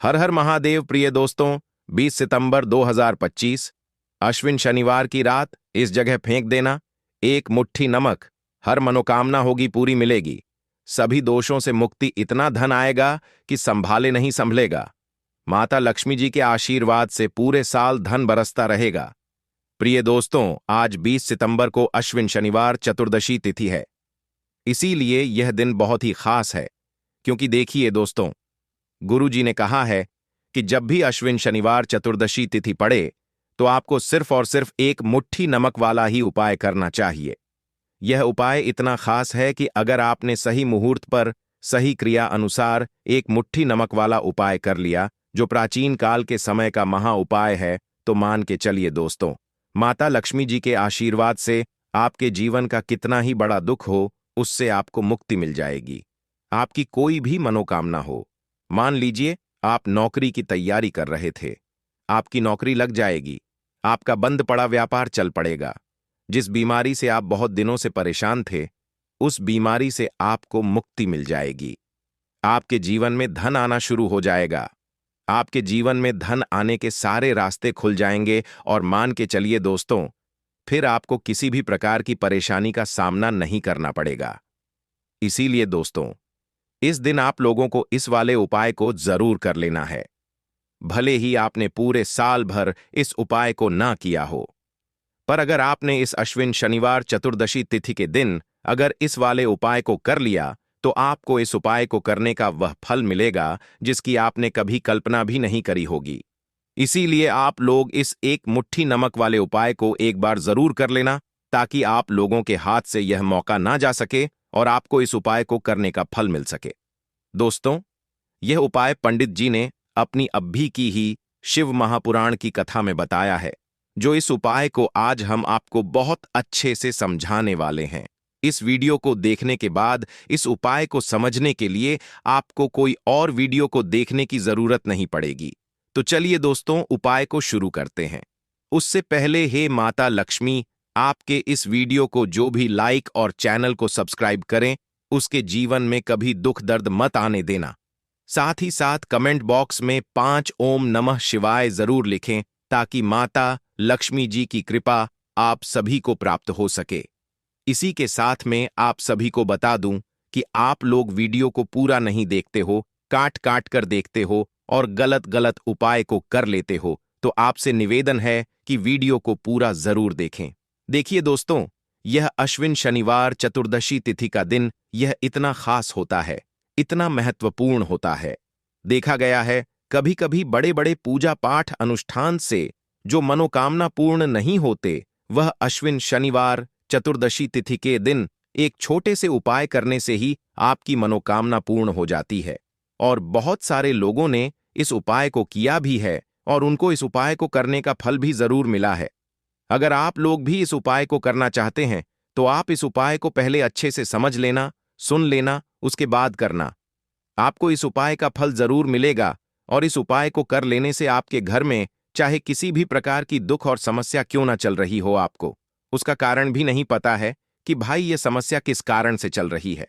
हर हर महादेव प्रिय दोस्तों। 20 सितंबर 2025 अश्विन शनिवार की रात इस जगह फेंक देना। एक मुट्ठी नमक, हर मनोकामना होगी पूरी मिलेगी। सभी दोषों से मुक्ति, इतना धन आएगा कि संभाले नहीं संभलेगा। माता लक्ष्मी जी के आशीर्वाद से पूरे साल धन बरसता रहेगा। प्रिय दोस्तों, आज 20 सितंबर को अश्विन शनिवार चतुर्दशी तिथि है। इसीलिए यह दिन बहुत ही खास है, क्योंकि देखिए दोस्तों, गुरु जी ने कहा है कि जब भी अश्विन शनिवार चतुर्दशी तिथि पड़े तो आपको सिर्फ और सिर्फ एक मुट्ठी नमक वाला ही उपाय करना चाहिए। यह उपाय इतना खास है कि अगर आपने सही मुहूर्त पर सही क्रिया अनुसार एक मुट्ठी नमक वाला उपाय कर लिया, जो प्राचीन काल के समय का महा उपाय है, तो मान के चलिए दोस्तों, माता लक्ष्मी जी के आशीर्वाद से आपके जीवन का कितना ही बड़ा दुख हो, उससे आपको मुक्ति मिल जाएगी। आपकी कोई भी मनोकामना हो, मान लीजिए आप नौकरी की तैयारी कर रहे थे, आपकी नौकरी लग जाएगी। आपका बंद पड़ा व्यापार चल पड़ेगा। जिस बीमारी से आप बहुत दिनों से परेशान थे, उस बीमारी से आपको मुक्ति मिल जाएगी। आपके जीवन में धन आना शुरू हो जाएगा। आपके जीवन में धन आने के सारे रास्ते खुल जाएंगे और मान के चलिए दोस्तों, फिर आपको किसी भी प्रकार की परेशानी का सामना नहीं करना पड़ेगा। इसीलिए दोस्तों, इस दिन आप लोगों को इस वाले उपाय को जरूर कर लेना है। भले ही आपने पूरे साल भर इस उपाय को ना किया हो, पर अगर आपने इस अश्विन शनिवार चतुर्दशी तिथि के दिन अगर इस वाले उपाय को कर लिया, तो आपको इस उपाय को करने का वह फल मिलेगा जिसकी आपने कभी कल्पना भी नहीं करी होगी। इसीलिए आप लोग इस एक मुट्ठी नमक वाले उपाय को एक बार जरूर कर लेना, ताकि आप लोगों के हाथ से यह मौका ना जा सके और आपको इस उपाय को करने का फल मिल सके। दोस्तों, यह उपाय पंडित जी ने अपनी अभी की ही शिव महापुराण की कथा में बताया है, जो इस उपाय को आज हम आपको बहुत अच्छे से समझाने वाले हैं। इस वीडियो को देखने के बाद इस उपाय को समझने के लिए आपको कोई और वीडियो को देखने की जरूरत नहीं पड़ेगी। तो चलिए दोस्तों, उपाय को शुरू करते हैं। उससे पहले, हे माता लक्ष्मी, आपके इस वीडियो को जो भी लाइक और चैनल को सब्सक्राइब करें, उसके जीवन में कभी दुख दर्द मत आने देना। साथ ही साथ कमेंट बॉक्स में 5 ओम नमः शिवाय जरूर लिखें, ताकि माता लक्ष्मी जी की कृपा आप सभी को प्राप्त हो सके। इसी के साथ में आप सभी को बता दूं कि आप लोग वीडियो को पूरा नहीं देखते हो, काट काट कर देखते हो और गलत गलत उपाय को कर लेते हो, तो आपसे निवेदन है कि वीडियो को पूरा जरूर देखें। देखिए दोस्तों, यह अश्विन शनिवार चतुर्दशी तिथि का दिन यह इतना खास होता है, इतना महत्वपूर्ण होता है। देखा गया है, कभी कभी बड़े बड़े पूजा पाठ अनुष्ठान से जो मनोकामना पूर्ण नहीं होते, वह अश्विन शनिवार चतुर्दशी तिथि के दिन एक छोटे से उपाय करने से ही आपकी मनोकामना पूर्ण हो जाती है। और बहुत सारे लोगों ने इस उपाय को किया भी है और उनको इस उपाय को करने का फल भी जरूर मिला है। अगर आप लोग भी इस उपाय को करना चाहते हैं, तो आप इस उपाय को पहले अच्छे से समझ लेना, सुन लेना, उसके बाद करना। आपको इस उपाय का फल जरूर मिलेगा और इस उपाय को कर लेने से आपके घर में चाहे किसी भी प्रकार की दुख और समस्या क्यों ना चल रही हो, आपको उसका कारण भी नहीं पता है कि भाई ये समस्या किस कारण से चल रही है।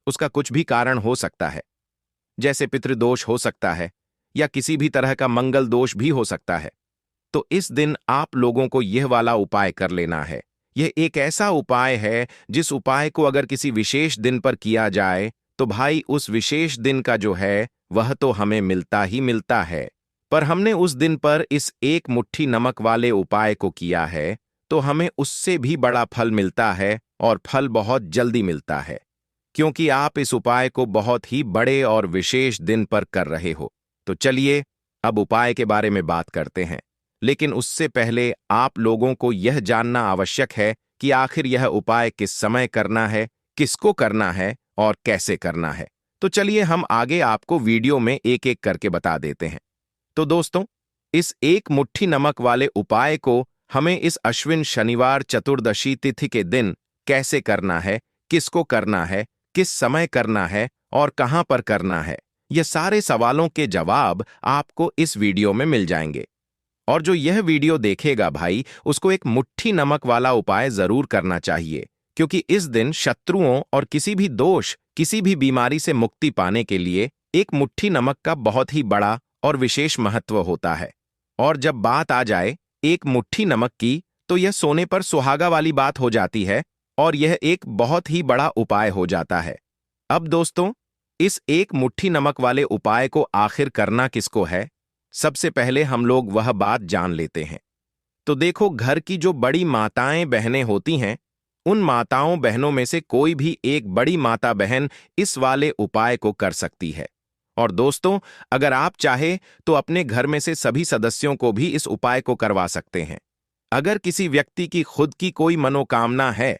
उसका कुछ भी कारण हो सकता है, जैसे पितृदोष हो सकता है या किसी भी तरह का मंगल दोष भी हो सकता है। तो इस दिन आप लोगों को यह वाला उपाय कर लेना है। यह एक ऐसा उपाय है जिस उपाय को अगर किसी विशेष दिन पर किया जाए, तो भाई उस विशेष दिन का जो है वह तो हमें मिलता ही मिलता है। पर हमने उस दिन पर इस एक मुट्ठी नमक वाले उपाय को किया है, तो हमें उससे भी बड़ा फल मिलता है और फल बहुत जल्दी मिलता है, क्योंकि आप इस उपाय को बहुत ही बड़े और विशेष दिन पर कर रहे हो। तो चलिए अब उपाय के बारे में बात करते हैं, लेकिन उससे पहले आप लोगों को यह जानना आवश्यक है कि आखिर यह उपाय किस समय करना है, किसको करना है और कैसे करना है। तो चलिए हम आगे आपको वीडियो में एक एक करके बता देते हैं। तो दोस्तों, इस एक मुट्ठी नमक वाले उपाय को हमें इस अश्विन शनिवार चतुर्दशी तिथि के दिन कैसे करना है, किसको करना है, किस समय करना है और कहां पर करना है, ये सारे सवालों के जवाब आपको इस वीडियो में मिल जाएंगे। और जो यह वीडियो देखेगा भाई, उसको एक मुट्ठी नमक वाला उपाय जरूर करना चाहिए, क्योंकि इस दिन शत्रुओं और किसी भी दोष, किसी भी बीमारी से मुक्ति पाने के लिए एक मुट्ठी नमक का बहुत ही बड़ा और विशेष महत्व होता है। और जब बात आ जाए एक मुट्ठी नमक की, तो यह सोने पर सुहागा वाली बात हो जाती है और यह एक बहुत ही बड़ा उपाय हो जाता है। अब दोस्तों, इस एक मुट्ठी नमक वाले उपाय को आखिर करना किसको है, सबसे पहले हम लोग वह बात जान लेते हैं। तो देखो, घर की जो बड़ी माताएं बहनें होती हैं, उन माताओं बहनों में से कोई भी एक बड़ी माता बहन इस वाले उपाय को कर सकती है। और दोस्तों, अगर आप चाहे तो अपने घर में से सभी सदस्यों को भी इस उपाय को करवा सकते हैं। अगर किसी व्यक्ति की खुद की कोई मनोकामना है,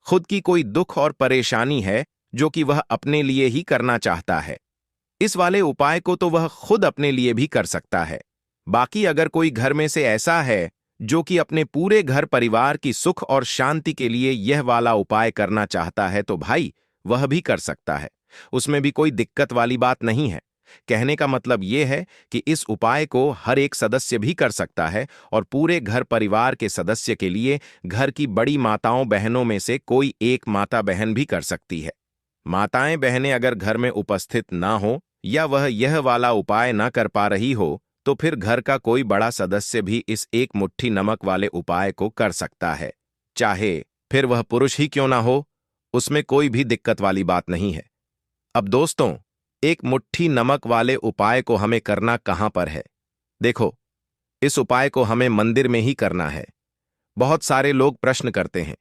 खुद की कोई दुख और परेशानी है जो कि वह अपने लिए ही करना चाहता है, इस वाले उपाय को तो वह खुद अपने लिए भी कर सकता है। बाकी अगर कोई घर में से ऐसा है जो कि अपने पूरे घर परिवार की सुख और शांति के लिए यह वाला उपाय करना चाहता है, तो भाई वह भी कर सकता है। उसमें भी कोई दिक्कत वाली बात नहीं है। कहने का मतलब यह है कि इस उपाय को हर एक सदस्य भी कर सकता है और पूरे घर परिवार के सदस्य के लिए घर की बड़ी माताओं बहनों में से कोई एक माता बहन भी कर सकती है। माताएं बहनें अगर घर में उपस्थित ना हो या वह यह वाला उपाय ना कर पा रही हो, तो फिर घर का कोई बड़ा सदस्य भी इस एक मुट्ठी नमक वाले उपाय को कर सकता है, चाहे फिर वह पुरुष ही क्यों ना हो। उसमें कोई भी दिक्कत वाली बात नहीं है। अब दोस्तों, एक मुट्ठी नमक वाले उपाय को हमें करना कहां पर है? देखो, इस उपाय को हमें मंदिर में ही करना है। बहुत सारे लोग प्रश्न करते हैं,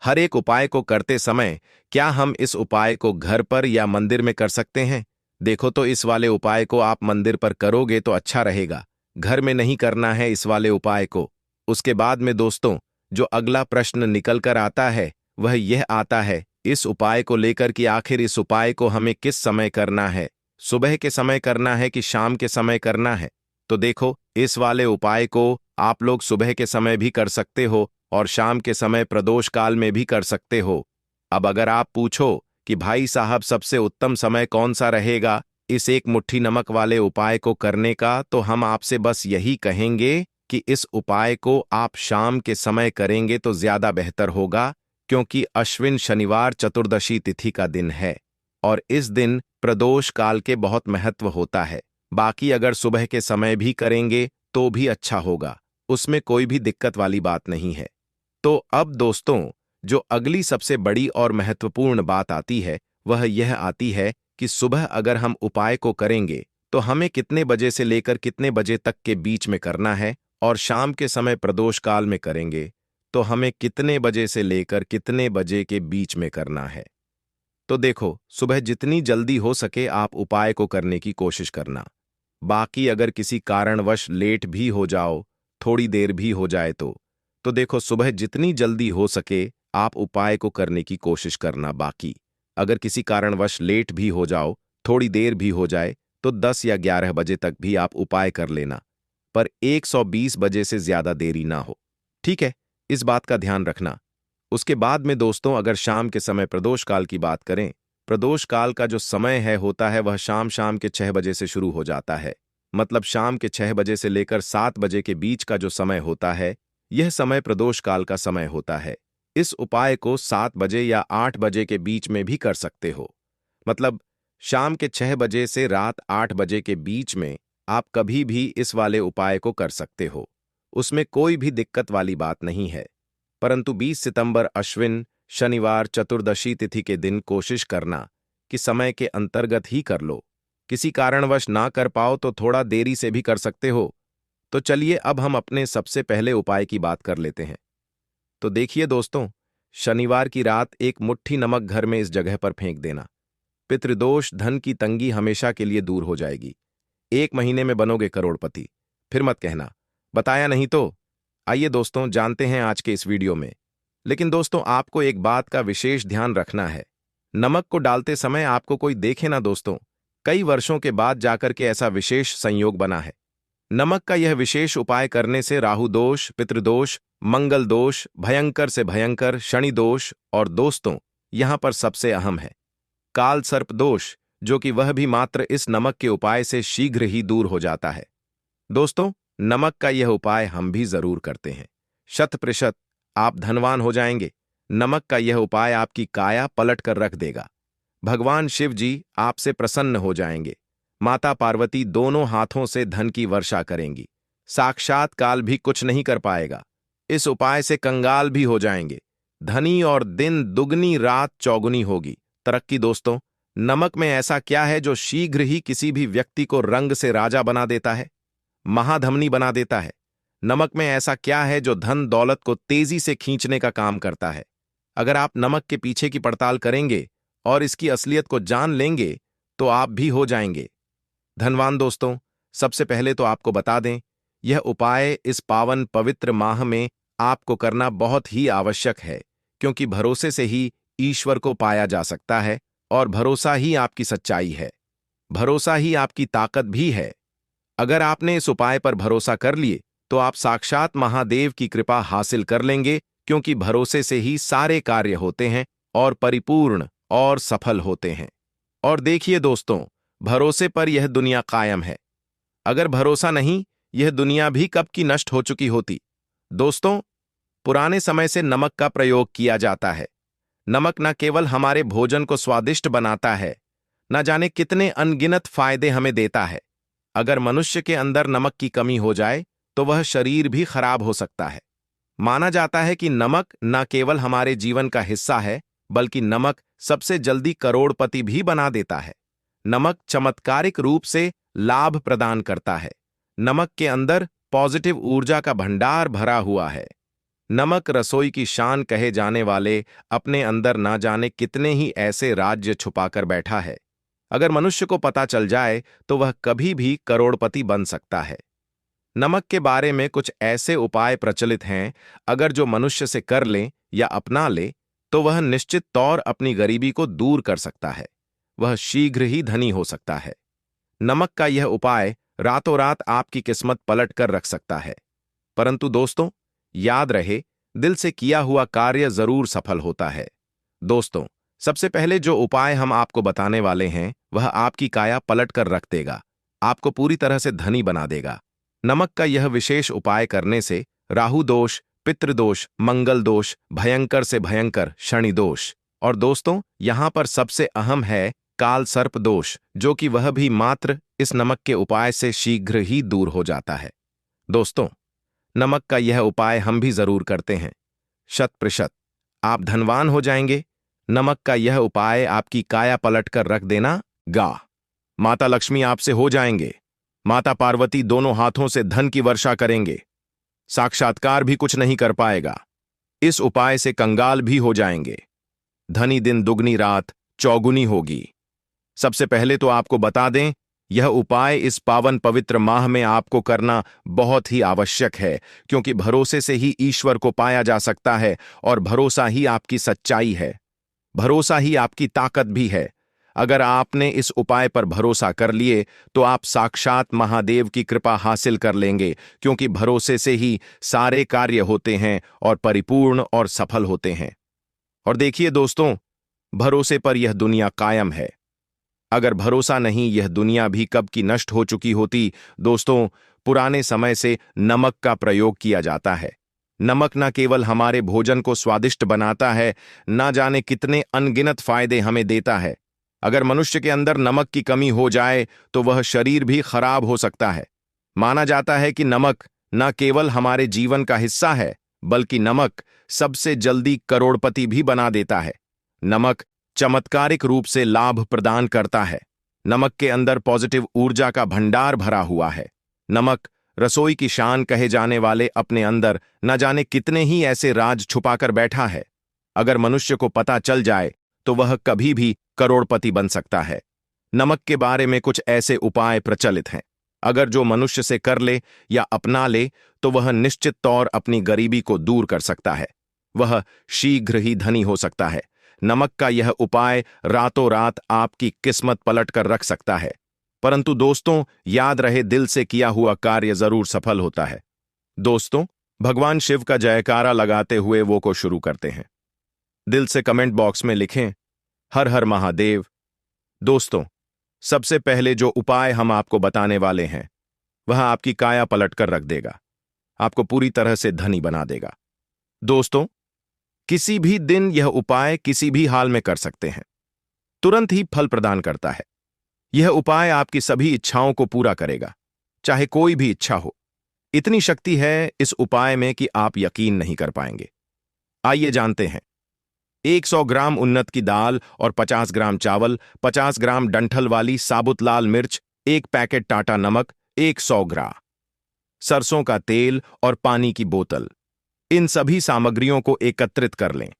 हर एक उपाय को करते समय क्या हम इस उपाय को घर पर या मंदिर में कर सकते हैं? देखो, तो इस वाले उपाय को आप मंदिर पर करोगे तो अच्छा रहेगा, घर में नहीं करना है इस वाले उपाय को। उसके बाद में दोस्तों, जो अगला प्रश्न निकल कर आता है वह यह आता है इस उपाय को लेकर कि आखिर इस उपाय को हमें किस समय करना है, सुबह के समय करना है कि शाम के समय करना है? तो देखो, इस वाले उपाय को आप लोग सुबह के समय भी कर सकते हो और शाम के समय प्रदोष काल में भी कर सकते हो। अब अगर आप पूछो कि भाई साहब सबसे उत्तम समय कौन सा रहेगा इस एक मुट्ठी नमक वाले उपाय को करने का, तो हम आपसे बस यही कहेंगे कि इस उपाय को आप शाम के समय करेंगे तो ज्यादा बेहतर होगा, क्योंकि अश्विन शनिवार चतुर्दशी तिथि का दिन है और इस दिन प्रदोष काल के बहुत महत्व होता है। बाकी अगर सुबह के समय भी करेंगे तो भी अच्छा होगा, उसमें कोई भी दिक्कत वाली बात नहीं है। तो अब दोस्तों, जो अगली सबसे बड़ी और महत्वपूर्ण बात आती है वह यह आती है कि सुबह अगर हम उपाय को करेंगे तो हमें कितने बजे से लेकर कितने बजे तक के बीच में करना है, और शाम के समय प्रदोष काल में करेंगे तो हमें कितने बजे से लेकर कितने बजे के बीच में करना है। तो देखो, सुबह जितनी जल्दी हो सके आप उपाय को करने की कोशिश करना। बाकी अगर किसी कारणवश लेट भी हो जाओ, थोड़ी देर भी हो जाए तो देखो, सुबह जितनी जल्दी हो सके आप उपाय को करने की कोशिश करना। बाकी अगर किसी कारणवश लेट भी हो जाओ, थोड़ी देर भी हो जाए, तो 10 या 11 बजे तक भी आप उपाय कर लेना, पर 120 बजे से ज्यादा देरी ना हो। ठीक है, इस बात का ध्यान रखना। उसके बाद में दोस्तों, अगर शाम के समय प्रदोष काल की बात करें, प्रदोष काल का जो समय है होता है वह शाम शाम के 6 बजे से शुरू हो जाता है। मतलब शाम के 6 बजे से लेकर 7 बजे के बीच का जो समय होता है, यह समय प्रदोष काल का समय होता है। इस उपाय को 7 बजे या 8 बजे के बीच में भी कर सकते हो। मतलब शाम के 6 बजे से रात 8 बजे के बीच में आप कभी भी इस वाले उपाय को कर सकते हो, उसमें कोई भी दिक्कत वाली बात नहीं है। परंतु 20 सितंबर अश्विन शनिवार चतुर्दशी तिथि के दिन कोशिश करना कि समय के अंतर्गत ही कर लो। किसी कारणवश ना कर पाओ तो थोड़ा देरी से भी कर सकते हो। तो चलिए अब हम अपने सबसे पहले उपाय की बात कर लेते हैं। तो देखिए दोस्तों, शनिवार की रात एक मुट्ठी नमक घर में इस जगह पर फेंक देना। पितृदोष, धन की तंगी हमेशा के लिए दूर हो जाएगी। 1 महीने में बनोगे करोड़पति। फिर मत कहना बताया नहीं तो। आइए दोस्तों, जानते हैं आज के इस वीडियो में। लेकिन दोस्तों, आपको एक बात का विशेष ध्यान रखना है। नमक को डालते समय आपको कोई देखे ना दोस्तों। कई वर्षों के बाद जाकर के ऐसा विशेष संयोग बना है। नमक का यह विशेष उपाय करने से राहु दोष, पितृदोष, मंगल दोष, भयंकर से भयंकर शनि दोष और दोस्तों, यहां पर सबसे अहम है काल सर्प दोष, जो कि वह भी मात्र इस नमक के उपाय से शीघ्र ही दूर हो जाता है। दोस्तों, नमक का यह उपाय हम भी जरूर करते हैं। 100% आप धनवान हो जाएंगे। नमक का यह उपाय आपकी काया पलट कर रख देगा। भगवान शिव जी आपसे प्रसन्न हो जाएंगे। माता पार्वती दोनों हाथों से धन की वर्षा करेंगी। साक्षात काल भी कुछ नहीं कर पाएगा। इस उपाय से कंगाल भी हो जाएंगे। धनी और दिन दुगनी रात चौगुनी होगी। तरक्की दोस्तों, नमक में ऐसा क्या है जो शीघ्र ही किसी भी व्यक्ति को रंग से राजा बना देता है, महाधमनी बना देता है? नमक में ऐसा क्या है जो धन दौलत को तेजी से खींचने का काम करता है? अगर आप नमक के पीछे की पड़ताल करेंगे और इसकी असलियत को जान लेंगे तो आप भी हो जाएंगे धनवान। दोस्तों, सबसे पहले तो आपको बता दें, यह उपाय इस पावन पवित्र माह में आपको करना बहुत ही आवश्यक है, क्योंकि भरोसे से ही ईश्वर को पाया जा सकता है और भरोसा ही आपकी सच्चाई है। भरोसा ही आपकी ताकत भी है। अगर आपने इस उपाय पर भरोसा कर लिए तो आप साक्षात महादेव की कृपा हासिल कर लेंगे, क्योंकि भरोसे से ही सारे कार्य होते हैं और परिपूर्ण और सफल होते हैं। और देखिए दोस्तों, भरोसे पर यह दुनिया कायम है। अगर भरोसा नहीं, यह दुनिया भी कब की नष्ट हो चुकी होती। दोस्तों, पुराने समय से नमक का प्रयोग किया जाता है। नमक न केवल हमारे भोजन को स्वादिष्ट बनाता है, न जाने कितने अनगिनत फायदे हमें देता है। अगर मनुष्य के अंदर नमक की कमी हो जाए तो वह शरीर भी खराब हो सकता है। माना जाता है कि नमक न केवल हमारे जीवन का हिस्सा है, बल्कि नमक सबसे जल्दी करोड़पति भी बना देता है। नमक चमत्कारिक रूप से लाभ प्रदान करता है। नमक के अंदर पॉजिटिव ऊर्जा का भंडार भरा हुआ है। नमक रसोई की शान कहे जाने वाले अपने अंदर ना जाने कितने ही ऐसे राज्य छुपाकर बैठा है। अगर मनुष्य को पता चल जाए तो वह कभी भी करोड़पति बन सकता है। नमक के बारे में कुछ ऐसे उपाय प्रचलित हैं, अगर जो मनुष्य से कर ले या अपना ले तो वह निश्चित तौर अपनी गरीबी को दूर कर सकता है। वह शीघ्र ही धनी हो सकता है। नमक का यह उपाय रातों रात आपकी किस्मत पलट कर रख सकता है। परंतु दोस्तों, याद रहे, दिल से किया हुआ कार्य जरूर सफल होता है। दोस्तों, सबसे पहले जो उपाय हम आपको बताने वाले हैं वह आपकी काया पलट कर रख देगा, आपको पूरी तरह से धनी बना देगा। नमक का यह विशेष उपाय करने से राहु दोष, पितृदोष, मंगल दोष, भयंकर से भयंकर शनि दोष, और दोस्तों यहां पर सबसे अहम है काल सर्प दोष, जो कि वह भी मात्र इस नमक के उपाय से शीघ्र ही दूर हो जाता है। दोस्तों, नमक का यह उपाय हम भी जरूर करते हैं। 100% आप धनवान हो जाएंगे। नमक का यह उपाय आपकी काया पलट कर रख देना गा। माता लक्ष्मी आपसे हो जाएंगे। माता पार्वती दोनों हाथों से धन की वर्षा करेंगे। साक्षात्कार भी कुछ नहीं कर पाएगा। इस उपाय से कंगाल भी हो जाएंगे। धनी दिन दुगनी रात चौगुनी होगी। सबसे पहले तो आपको बता दें, यह उपाय इस पावन पवित्र माह में आपको करना बहुत ही आवश्यक है, क्योंकि भरोसे से ही ईश्वर को पाया जा सकता है और भरोसा ही आपकी सच्चाई है। भरोसा ही आपकी ताकत भी है। अगर आपने इस उपाय पर भरोसा कर लिए तो आप साक्षात महादेव की कृपा हासिल कर लेंगे, क्योंकि भरोसे से ही सारे कार्य होते हैं और परिपूर्ण और सफल होते हैं। और देखिए दोस्तों, भरोसे पर यह दुनिया कायम है। अगर भरोसा नहीं, यह दुनिया भी कब की नष्ट हो चुकी होती। दोस्तों, पुराने समय से नमक का प्रयोग किया जाता है। नमक न केवल हमारे भोजन को स्वादिष्ट बनाता है, न जाने कितने अनगिनत फायदे हमें देता है। अगर मनुष्य के अंदर नमक की कमी हो जाए तो वह शरीर भी खराब हो सकता है। माना जाता है कि नमक न केवल हमारे जीवन का हिस्सा है, बल्कि नमक सबसे जल्दी करोड़पति भी बना देता है। नमक चमत्कारिक रूप से लाभ प्रदान करता है। नमक के अंदर पॉजिटिव ऊर्जा का भंडार भरा हुआ है। नमक रसोई की शान कहे जाने वाले अपने अंदर न जाने कितने ही ऐसे राज छुपाकर बैठा है। अगर मनुष्य को पता चल जाए तो वह कभी भी करोड़पति बन सकता है। नमक के बारे में कुछ ऐसे उपाय प्रचलित हैं, अगर जो मनुष्य से कर ले या अपना ले तो वह निश्चित तौर अपनी गरीबी को दूर कर सकता है। वह शीघ्र ही धनी हो सकता है। नमक का यह उपाय रातों रात आपकी किस्मत पलट कर रख सकता है। परंतु दोस्तों, याद रहे, दिल से किया हुआ कार्य जरूर सफल होता है। दोस्तों, भगवान शिव का जयकारा लगाते हुए वो को शुरू करते हैं। दिल से कमेंट बॉक्स में लिखें हर हर महादेव। दोस्तों, सबसे पहले जो उपाय हम आपको बताने वाले हैं वह आपकी काया पलट कर रख देगा, आपको पूरी तरह से धनी बना देगा। दोस्तों, किसी भी दिन यह उपाय किसी भी हाल में कर सकते हैं, तुरंत ही फल प्रदान करता है। यह उपाय आपकी सभी इच्छाओं को पूरा करेगा, चाहे कोई भी इच्छा हो। इतनी शक्ति है इस उपाय में कि आप यकीन नहीं कर पाएंगे। आइए जानते हैं। 100 ग्राम उन्नत की दाल और 50 ग्राम चावल, 50 ग्राम डंठल वाली साबुत लाल मिर्च, 1 पैकेट टाटा नमक, 100 ग्राम सरसों का तेल और पानी की बोतल। इन सभी सामग्रियों को एकत्रित कर लें।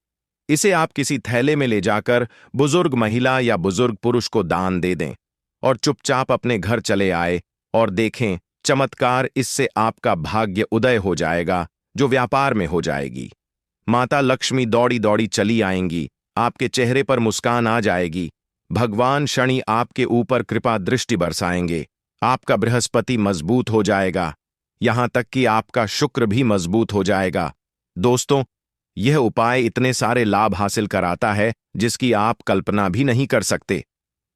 इसे आप किसी थैले में ले जाकर बुजुर्ग महिला या बुजुर्ग पुरुष को दान दे दें और चुपचाप अपने घर चले आए और देखें चमत्कार। इससे आपका भाग्य उदय हो जाएगा, जो व्यापार में हो जाएगी। माता लक्ष्मी दौड़ी दौड़ी चली आएंगी, आपके चेहरे पर मुस्कान आ जाएगी। भगवान शनि आपके ऊपर कृपा दृष्टि बरसाएंगे। आपका बृहस्पति मजबूत हो जाएगा, यहां तक कि आपका शुक्र भी मजबूत हो जाएगा। दोस्तों, यह उपाय इतने सारे लाभ हासिल कराता है जिसकी आप कल्पना भी नहीं कर सकते।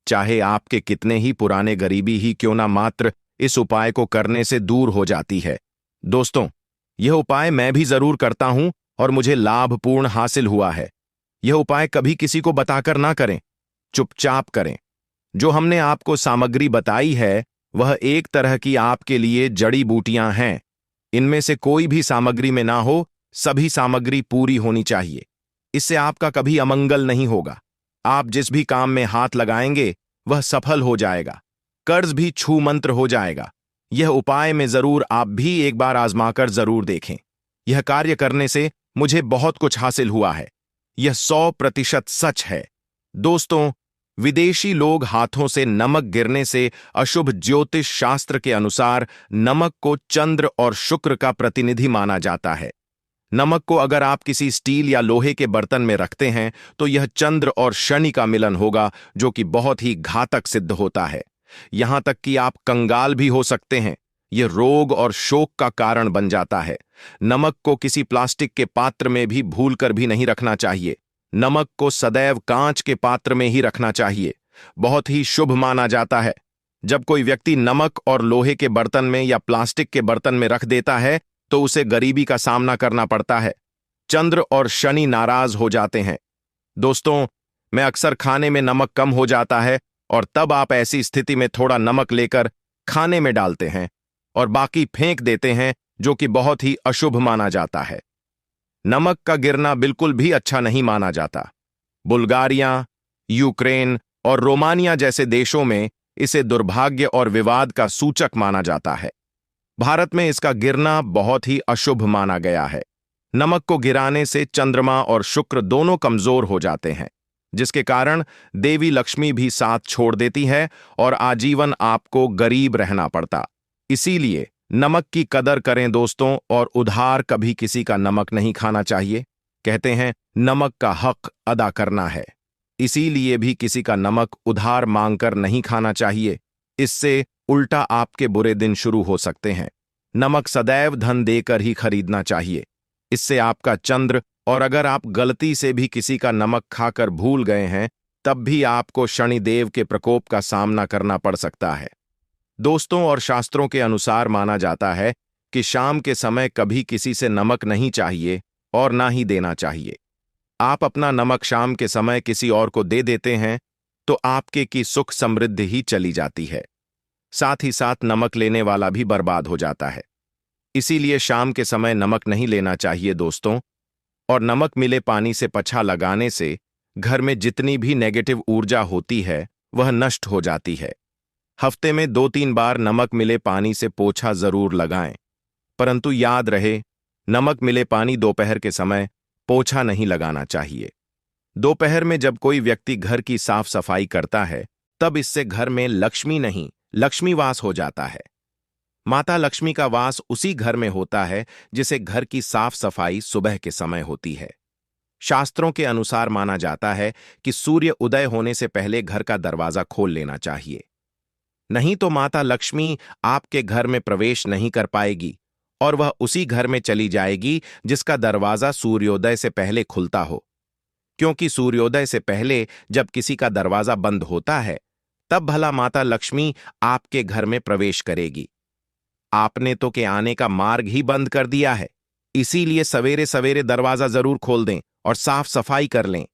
चाहे आपके कितने ही पुराने गरीबी ही क्यों ना, मात्र इस उपाय को करने से दूर हो जाती है। दोस्तों, यह उपाय मैं भी जरूर करता हूं और मुझे लाभपूर्ण हासिल हुआ है। यह उपाय कभी किसी को बताकर ना करें, चुपचाप करें। जो हमने आपको सामग्री बताई है वह एक तरह की आपके लिए जड़ी बूटियां हैं। इनमें से कोई भी सामग्री में ना हो, सभी सामग्री पूरी होनी चाहिए। इससे आपका कभी अमंगल नहीं होगा। आप जिस भी काम में हाथ लगाएंगे वह सफल हो जाएगा, कर्ज भी छू मंत्र हो जाएगा। यह उपाय में जरूर आप भी एक बार आजमाकर जरूर देखें। यह कार्य करने से मुझे बहुत कुछ हासिल हुआ है। यह 100% सच है। दोस्तों, विदेशी लोग हाथों से नमक गिरने से अशुभ ज्योतिष शास्त्र के अनुसार नमक को चंद्र और शुक्र का प्रतिनिधि माना जाता है। नमक को अगर आप किसी स्टील या लोहे के बर्तन में रखते हैं तो यह चंद्र और शनि का मिलन होगा, जो कि बहुत ही घातक सिद्ध होता है। यहां तक कि आप कंगाल भी हो सकते हैं। यह रोग और शोक का कारण बन जाता है। नमक को किसी प्लास्टिक के पात्र में भी भूलकर भी नहीं रखना चाहिए। नमक को सदैव कांच के पात्र में ही रखना चाहिए। बहुत ही शुभ माना जाता है। जब कोई व्यक्ति नमक और लोहे के बर्तन में या प्लास्टिक के बर्तन में रख देता है तो उसे गरीबी का सामना करना पड़ता है। चंद्र और शनि नाराज हो जाते हैं। दोस्तों, मैं अक्सर खाने में नमक कम हो जाता है और तब आप ऐसी स्थिति में थोड़ा नमक लेकर खाने में डालते हैं और बाकी फेंक देते हैं, जो कि बहुत ही अशुभ माना जाता है। नमक का गिरना बिल्कुल भी अच्छा नहीं माना जाता। बुल्गारिया, यूक्रेन और रोमानिया जैसे देशों में इसे दुर्भाग्य और विवाद का सूचक माना जाता है। भारत में इसका गिरना बहुत ही अशुभ माना गया है। नमक को गिराने से चंद्रमा और शुक्र दोनों कमजोर हो जाते हैं, जिसके कारण देवी लक्ष्मी भी साथ छोड़ देती है और आजीवन आपको गरीब रहना पड़ता। इसीलिए नमक की कदर करें दोस्तों, और उधार कभी किसी का नमक नहीं खाना चाहिए। कहते हैं नमक का हक अदा करना है, इसीलिए भी किसी का नमक उधार मांगकर नहीं खाना चाहिए। इससे उल्टा आपके बुरे दिन शुरू हो सकते हैं। नमक सदैव धन देकर ही खरीदना चाहिए, इससे आपका चंद्र, और अगर आप गलती से भी किसी का नमक खाकर भूल गए हैं तब भी आपको शनिदेव के प्रकोप का सामना करना पड़ सकता है। दोस्तों, और शास्त्रों के अनुसार माना जाता है कि शाम के समय कभी किसी से नमक नहीं चाहिए और ना ही देना चाहिए। आप अपना नमक शाम के समय किसी और को दे देते हैं तो आपके की सुख समृद्धि ही चली जाती है, साथ ही साथ नमक लेने वाला भी बर्बाद हो जाता है। इसीलिए शाम के समय नमक नहीं लेना चाहिए दोस्तों। और नमक मिले पानी से पछा लगाने से घर में जितनी भी नेगेटिव ऊर्जा होती है वह नष्ट हो जाती है। हफ्ते में 2-3 बार नमक मिले पानी से पोछा जरूर लगाएं, परंतु याद रहे, नमक मिले पानी दोपहर के समय पोछा नहीं लगाना चाहिए। दोपहर में जब कोई व्यक्ति घर की साफ सफाई करता है तब इससे घर में लक्ष्मी नहीं, लक्ष्मी वास हो जाता है। माता लक्ष्मी का वास उसी घर में होता है जिसे घर की साफ सफाई सुबह के समय होती है। शास्त्रों के अनुसार माना जाता है कि सूर्य उदय होने से पहले घर का दरवाजा खोल लेना चाहिए, नहीं तो माता लक्ष्मी आपके घर में प्रवेश नहीं कर पाएगी और वह उसी घर में चली जाएगी जिसका दरवाजा सूर्योदय से पहले खुलता हो। क्योंकि सूर्योदय से पहले जब किसी का दरवाजा बंद होता है तब भला माता लक्ष्मी आपके घर में प्रवेश करेगी। आपने तो के आने का मार्ग ही बंद कर दिया है। इसीलिए सवेरे सवेरे दरवाजा जरूर खोल दें और साफ सफाई कर लें।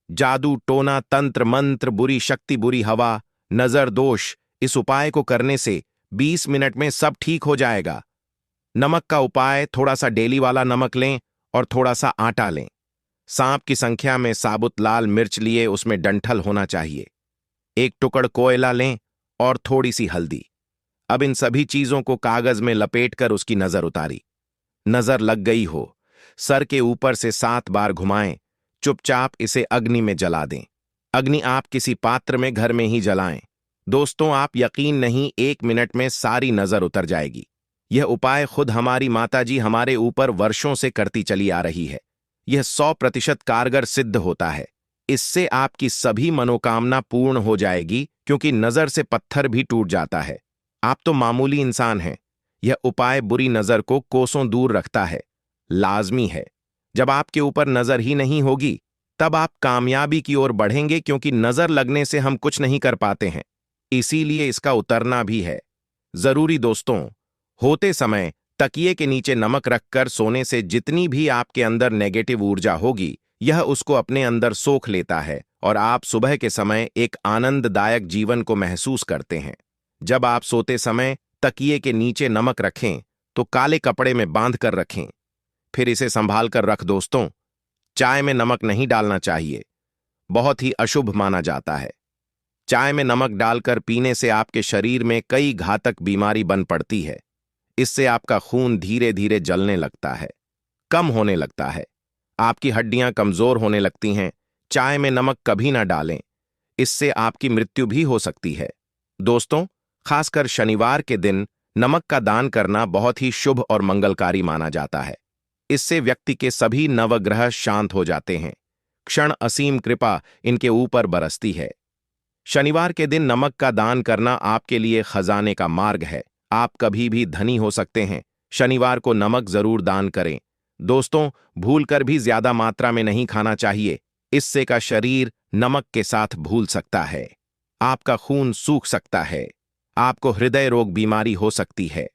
जादू टोना तंत्र मंत्र, बुरी शक्ति, बुरी हवा, नजर दोष इस उपाय को करने से 20 मिनट में सब ठीक हो जाएगा। नमक का उपाय, थोड़ा सा डेली वाला नमक लें और थोड़ा सा आटा लें। सांप की संख्या में साबुत लाल मिर्च लिए, उसमें डंठल होना चाहिए। एक टुकड़ कोयला लें और थोड़ी सी हल्दी। अब इन सभी चीजों को कागज में लपेटकर उसकी नजर उतारी। नजर लग गई हो, सर के ऊपर से 7 बार घुमाएं। चुपचाप इसे अग्नि में जला दें। अग्नि आप किसी पात्र में घर में ही जलाएं। दोस्तों, आप यकीन नहीं, 1 मिनट में सारी नजर उतर जाएगी। यह उपाय खुद हमारी माताजी हमारे ऊपर वर्षों से करती चली आ रही है। यह 100% कारगर सिद्ध होता है। इससे आपकी सभी मनोकामना पूर्ण हो जाएगी, क्योंकि नजर से पत्थर भी टूट जाता है। आप तो मामूली इंसान हैं। यह उपाय बुरी नजर को कोसों दूर रखता है। लाजमी है। जब आपके ऊपर नजर ही नहीं होगी, तब आप कामयाबी की ओर बढ़ेंगे, क्योंकि नजर लगने से हम कुछ नहीं कर पाते हैं। इसीलिए इसका उतरना भी है जरूरी। दोस्तों, होते समय तकिए के नीचे नमक रखकर सोने से जितनी भी आपके अंदर नेगेटिव ऊर्जा होगी, यह उसको अपने अंदर सोख लेता है और आप सुबह के समय एक आनंददायक जीवन को महसूस करते हैं। जब आप सोते समय तकिए के नीचे नमक रखें तो काले कपड़े में बांध कर रखें, फिर इसे संभाल कर रख। दोस्तों, चाय में नमक नहीं डालना चाहिए, बहुत ही अशुभ माना जाता है। चाय में नमक डालकर पीने से आपके शरीर में कई घातक बीमारी बन पड़ती है। इससे आपका खून धीरे धीरे जलने लगता है, कम होने लगता है, आपकी हड्डियां कमजोर होने लगती हैं। चाय में नमक कभी ना डालें, इससे आपकी मृत्यु भी हो सकती है। दोस्तों, खासकर शनिवार के दिन नमक का दान करना बहुत ही शुभ और मंगलकारी माना जाता है। इससे व्यक्ति के सभी नवग्रह शांत हो जाते हैं। क्षण असीम कृपा इनके ऊपर बरसती है। शनिवार के दिन नमक का दान करना आपके लिए खजाने का मार्ग है। आप कभी भी धनी हो सकते हैं। शनिवार को नमक जरूर दान करें। दोस्तों, भूलकर भी ज्यादा मात्रा में नहीं खाना चाहिए। इससे का शरीर नमक के साथ भूल सकता है। आपका खून सूख सकता है। आपको हृदय रोग बीमारी हो सकती है,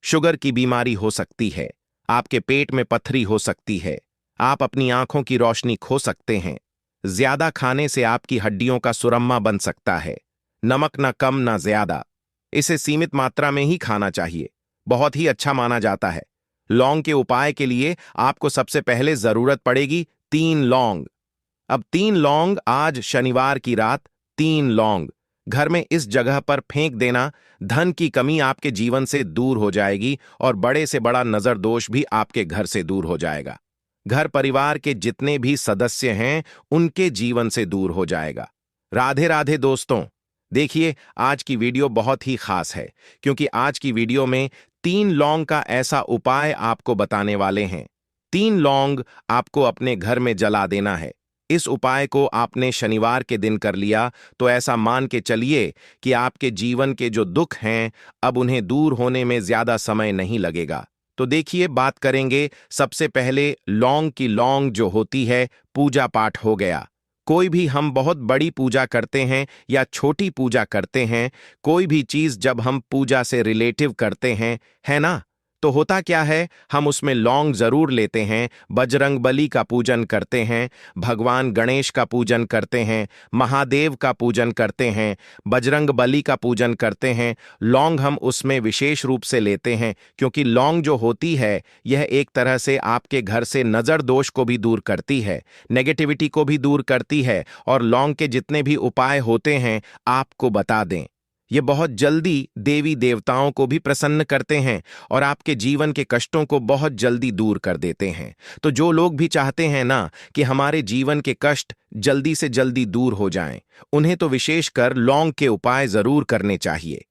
शुगर की बीमारी हो सकती है, आपके पेट में पथरी हो सकती है, आप अपनी आंखों की रोशनी खो सकते हैं। ज्यादा खाने से आपकी हड्डियों का सुरम्मा बन सकता है। नमक ना कम ना ज्यादा, इसे सीमित मात्रा में ही खाना चाहिए। बहुत ही अच्छा माना जाता है। लौंग के उपाय के लिए आपको सबसे पहले जरूरत पड़ेगी 3 लौंग। अब 3 लौंग, आज शनिवार की रात 3 लौंग घर में इस जगह पर फेंक देना। धन की कमी आपके जीवन से दूर हो जाएगी और बड़े से बड़ा नजर दोष भी आपके घर से दूर हो जाएगा। घर परिवार के जितने भी सदस्य हैं, उनके जीवन से दूर हो जाएगा। राधे राधे दोस्तों। देखिए, आज की वीडियो बहुत ही खास है, क्योंकि आज की वीडियो में 3 लौंग का ऐसा उपाय आपको बताने वाले हैं। 3 लौंग आपको अपने घर में जला देना है। इस उपाय को आपने शनिवार के दिन कर लिया तो ऐसा मान के चलिए कि आपके जीवन के जो दुख हैं, अब उन्हें दूर होने में ज्यादा समय नहीं लगेगा। तो देखिए, बात करेंगे सबसे पहले लौंग की। लौंग जो होती है, पूजा पाठ हो गया। कोई भी हम बहुत बड़ी पूजा करते हैं या छोटी पूजा करते हैं, कोई भी चीज जब हम पूजा से रिलेटिव करते हैं, है ना, तो होता क्या है, हम उसमें लौंग जरूर लेते हैं। बजरंग बली का पूजन करते हैं, भगवान गणेश का पूजन करते हैं, महादेव का पूजन करते हैं, बजरंग बली का पूजन करते हैं। लौंग हम उसमें विशेष रूप से लेते हैं, क्योंकि लौंग जो होती है, यह एक तरह से आपके घर से नजर दोष को भी दूर करती है, नेगेटिविटी को भी दूर करती है। और लौंग के जितने भी उपाय होते हैं, आपको बता दें, ये बहुत जल्दी देवी देवताओं को भी प्रसन्न करते हैं और आपके जीवन के कष्टों को बहुत जल्दी दूर कर देते हैं। तो जो लोग भी चाहते हैं ना कि हमारे जीवन के कष्ट जल्दी से जल्दी दूर हो जाएं, उन्हें तो विशेषकर लौंग के उपाय जरूर करने चाहिए।